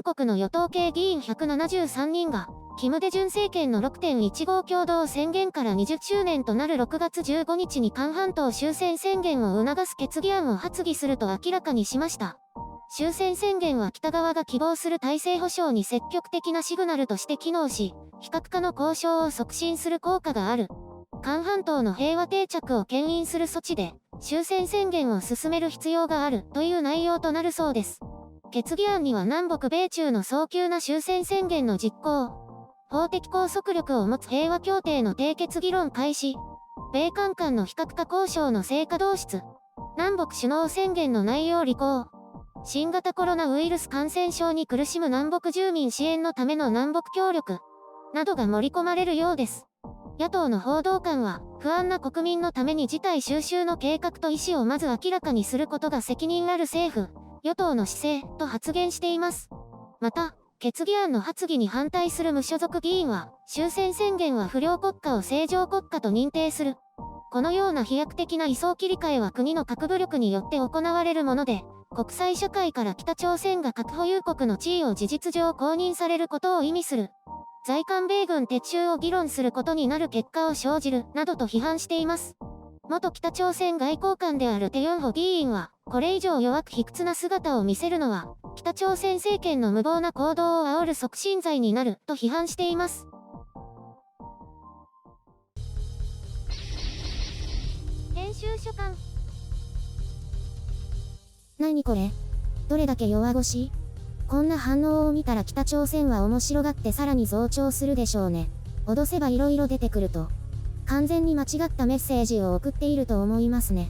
国の与党系議員173人が、キム・デジュン政権の 6.15 共同宣言から20周年となる6月15日に韓半島終戦宣言を促す決議案を発議すると明らかにしました。終戦宣言は北側が希望する体制保障に積極的なシグナルとして機能し、非核化の交渉を促進する効果がある。韓半島の平和定着を牽引する措置で、終戦宣言を進める必要があるという内容となるそうです。決議案には南北米中の早急な終戦宣言の実行、法的拘束力を持つ平和協定の締結議論開始、米韓間の非核化交渉の成果導出、南北首脳宣言の内容履行、新型コロナウイルス感染症に苦しむ南北住民支援のための南北協力、などが盛り込まれるようです。野党の報道官は、不安な国民のために事態収拾の計画と意思をまず明らかにすることが責任ある政府、与党の姿勢と発言しています。また、決議案の発議に反対する無所属議員は、終戦宣言は不良国家を正常国家と認定する。このような飛躍的な位相切り替えは国の核武力によって行われるもので、国際社会から北朝鮮が核保有国の地位を事実上公認されることを意味する。在韓米軍撤収を議論することになる結果を生じる、などと批判しています。元北朝鮮外交官であるテヨンホ議員は、これ以上弱く卑屈な姿を見せるのは、北朝鮮政権の無謀な行動を煽る促進罪になる、と批判しています。編集所官。何これ？どれだけ弱腰？こんな反応を見たら北朝鮮は面白がってさらに増長するでしょうね。脅せば色々出てくると。完全に間違ったメッセージを送っていると思いますね。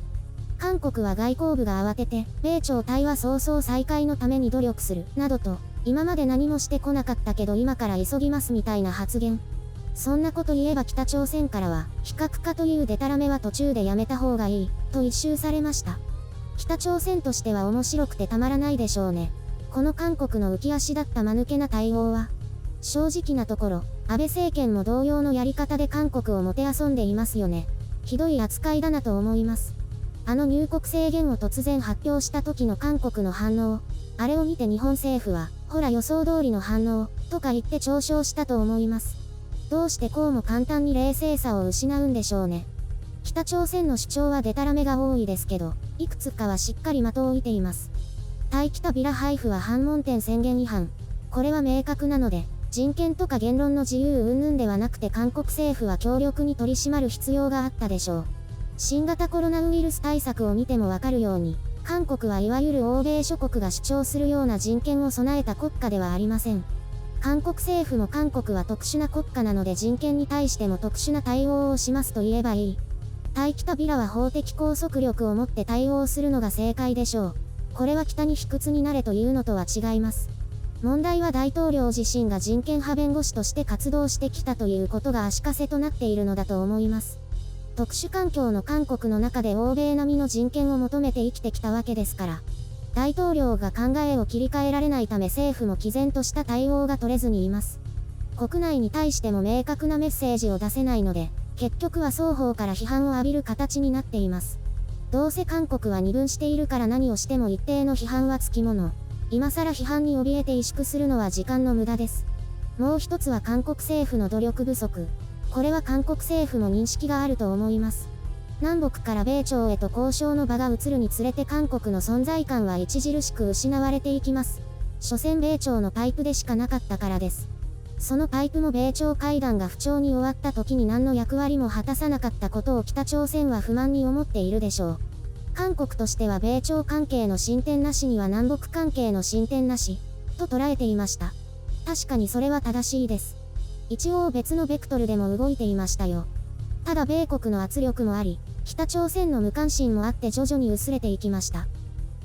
韓国は外交部が慌てて、米朝対話早々再開のために努力する、などと、今まで何もしてこなかったけど今から急ぎますみたいな発言。そんなこと言えば北朝鮮からは、非核化というデタラメは途中でやめた方がいい、と一蹴されました。北朝鮮としては面白くてたまらないでしょうね。この韓国の浮き足だった間抜けな対応は、正直なところ、安倍政権も同様のやり方で韓国をもてあそんでいますよね。ひどい扱いだなと思います。入国制限を突然発表した時の韓国の反応、あれを見て日本政府は、ほら予想通りの反応、とか言って嘲笑したと思います。どうしてこうも簡単に冷静さを失うんでしょうね。北朝鮮の主張はデタラメが多いですけど、いくつかはしっかり的を射ています。対北ビラ配布は反問店宣言違反。これは明確なので、人権とか言論の自由云々ではなくて韓国政府は強力に取り締まる必要があったでしょう。新型コロナウイルス対策を見てもわかるように、韓国はいわゆる欧米諸国が主張するような人権を備えた国家ではありません。韓国政府も韓国は特殊な国家なので人権に対しても特殊な対応をしますと言えばいい。対北ビラは法的拘束力を持って対応するのが正解でしょう。これは北に卑屈になれというのとは違います。問題は大統領自身が人権派弁護士として活動してきたということが足かせとなっているのだと思います。特殊環境の韓国の中で欧米並みの人権を求めて生きてきたわけですから。大統領が考えを切り替えられないため政府も毅然とした対応が取れずにいます。国内に対しても明確なメッセージを出せないので、結局は双方から批判を浴びる形になっています。どうせ韓国は二分しているから何をしても一定の批判はつきもの。今更批判に怯えて萎縮するのは時間の無駄です。もう一つは韓国政府の努力不足。これは韓国政府も認識があると思います。南北から米朝へと交渉の場が移るにつれて韓国の存在感は著しく失われていきます。所詮米朝のパイプでしかなかったからです。そのパイプも米朝会談が不調に終わった時に何の役割も果たさなかったことを北朝鮮は不満に思っているでしょう。韓国としては米朝関係の進展なしには南北関係の進展なし、と捉えていました。確かにそれは正しいです。一応別のベクトルでも動いていましたよ。ただ米国の圧力もあり、北朝鮮の無関心もあって徐々に薄れていきました。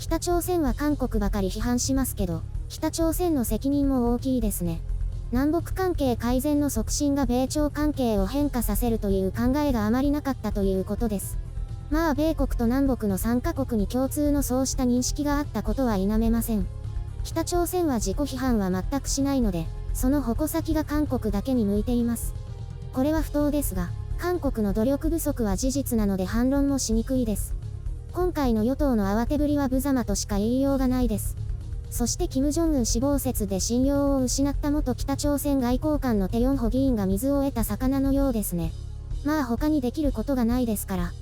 北朝鮮は韓国ばかり批判しますけど、北朝鮮の責任も大きいですね。南北関係改善の促進が米朝関係を変化させるという考えがあまりなかったということです。まあ米国と南北の3カ国に共通のそうした認識があったことは否めません。北朝鮮は自己批判は全くしないので、その矛先が韓国だけに向いています。これは不当ですが、韓国の努力不足は事実なので反論もしにくいです。今回の与党の慌てぶりは無様としか言いようがないです。そして金正恩死亡説で信用を失った元北朝鮮外交官のテヨンホ議員が水を得た魚のようですね。まあ他にできることがないですから。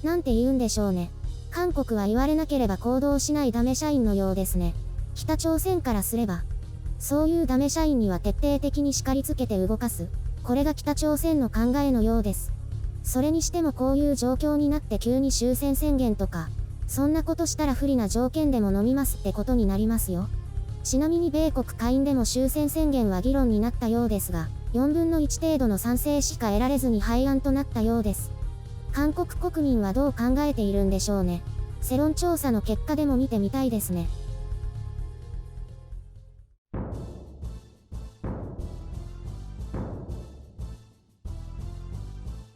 なんて言うんでしょうね。韓国は言われなければ行動しないダメ社員のようですね。北朝鮮からすれば、そういうダメ社員には徹底的に叱りつけて動かす。これが北朝鮮の考えのようです。それにしてもこういう状況になって急に終戦宣言とか、そんなことしたら不利な条件でも飲みますってことになりますよ。ちなみに米国下院でも終戦宣言は議論になったようですが、4分の1程度の賛成しか得られずに廃案となったようです。韓国国民はどう考えているんでしょうね。世論調査の結果でも見てみたいですね。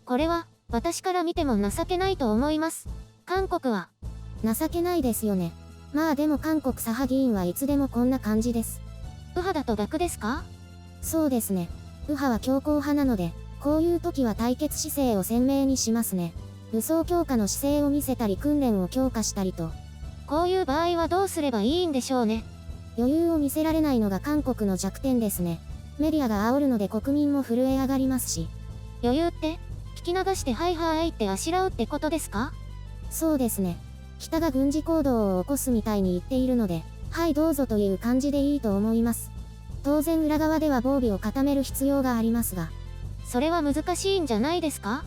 これは、私から見ても情けないと思います。韓国は、情けないですよね。まあでも韓国左派議員はいつでもこんな感じです。右派だと逆ですか？そうですね。右派は強硬派なので、こういう時は対決姿勢を鮮明にしますね。武装強化の姿勢を見せたり訓練を強化したりと。こういう場合はどうすればいいんでしょうね。余裕を見せられないのが韓国の弱点ですね。メディアが煽るので国民も震え上がりますし。余裕って、聞き流してはいはいってあしらうってことですか？そうですね。北が軍事行動を起こすみたいに言っているので、はいどうぞという感じでいいと思います。当然裏側では防備を固める必要がありますが。それは難しいんじゃないですか？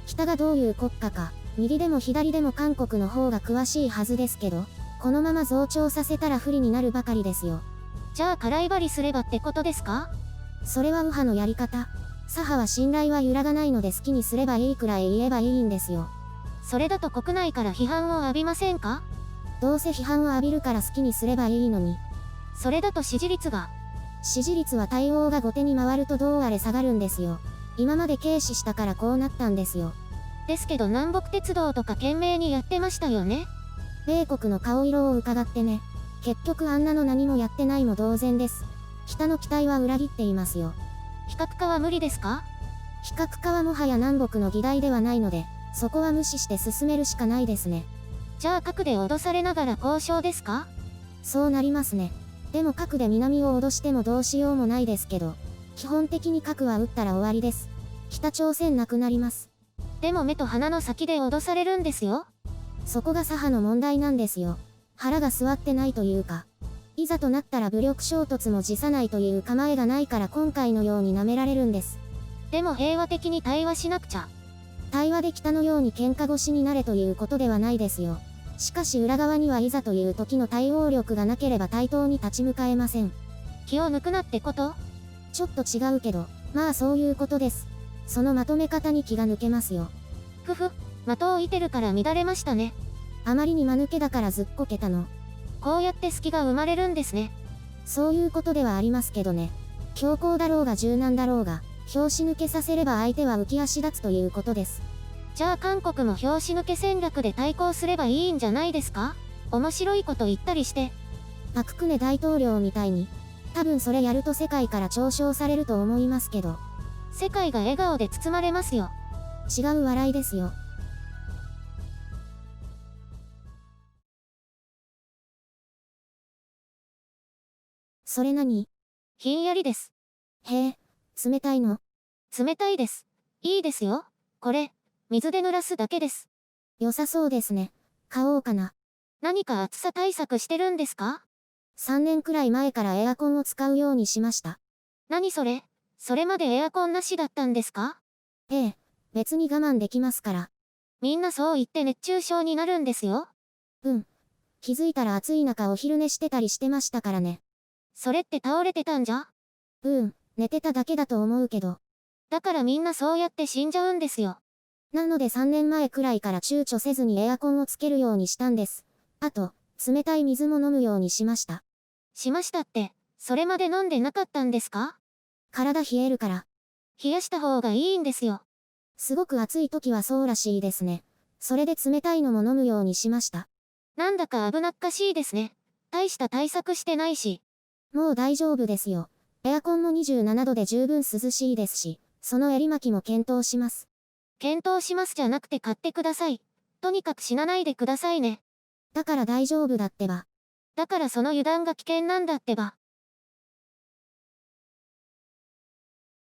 北がどういう国家か、右でも左でも韓国の方が詳しいはずですけど、このまま増長させたら不利になるばかりですよ。じゃあ空威張りすればってことですか？それは右派のやり方。左派は信頼は揺らがないので好きにすればいいくらい言えばいいんですよ。それだと国内から批判を浴びませんか？どうせ批判を浴びるから好きにすればいいのに。それだと支持率が。支持率は対応が後手に回るとどうあれ下がるんですよ。今まで軽視したからこうなったんですよ。ですけど南北鉄道とか懸命にやってましたよね。米国の顔色を伺ってね。結局あんなの何もやってないも同然です。北の期待は裏切っていますよ。非核化は無理ですか？非核化はもはや南北の議題ではないので、そこは無視して進めるしかないですね。じゃあ核で脅されながら交渉ですか？そうなりますね。でも核で南を脅してもどうしようもないですけど、基本的に核は撃ったら終わりです。北朝鮮なくなります。でも目と鼻の先で脅されるんですよ。そこが左派の問題なんですよ。腹が据わってないというか。いざとなったら武力衝突も辞さないという構えがないから今回のように舐められるんです。でも平和的に対話しなくちゃ。対話で北のように喧嘩腰になれということではないですよ。しかし裏側にはいざという時の対応力がなければ対等に立ち向かえません。気を抜くなってこと？ちょっと違うけど、まあそういうことです。そのまとめ方に気が抜けますよ。ふふ、的を射てるから乱れましたね。あまりに間抜けだからずっこけたの。こうやって隙が生まれるんですね。そういうことではありますけどね。強硬だろうが柔軟だろうが、拍子抜けさせれば相手は浮き足立つということです。じゃあ韓国も拍子抜け戦略で対抗すればいいんじゃないですか？面白いこと言ったりして。パククネ大統領みたいに。多分それやると世界から嘲笑されると思いますけど。世界が笑顔で包まれますよ。違う笑いですよ。それ何？ひんやりです。へえ、冷たいの？冷たいです。いいですよ。これ、水で濡らすだけです。良さそうですね。買おうかな。何か暑さ対策してるんですか？3年くらい前からエアコンを使うようにしました。何それ？それまでエアコンなしだったんですか？ええ、別に我慢できますから。みんなそう言って熱中症になるんですよ。うん。気づいたら暑い中お昼寝してたりしてましたからね。それって倒れてたんじゃ？寝てただけだと思うけど。だからみんなそうやって死んじゃうんですよ。なので3年前くらいから躊躇せずにエアコンをつけるようにしたんです。あと、冷たい水も飲むようにしました。しましたって、それまで飲んでなかったんですか？体冷えるから。冷やした方がいいんですよ。すごく暑い時はそうらしいですね。それで冷たいのも飲むようにしました。なんだか危なっかしいですね。大した対策してないし。もう大丈夫ですよ。エアコンも27度で十分涼しいですし、その襟巻きも検討します。検討しますじゃなくて買ってください。とにかく死なないでくださいね。だから大丈夫だってば。だからその油断が危険なんだってば。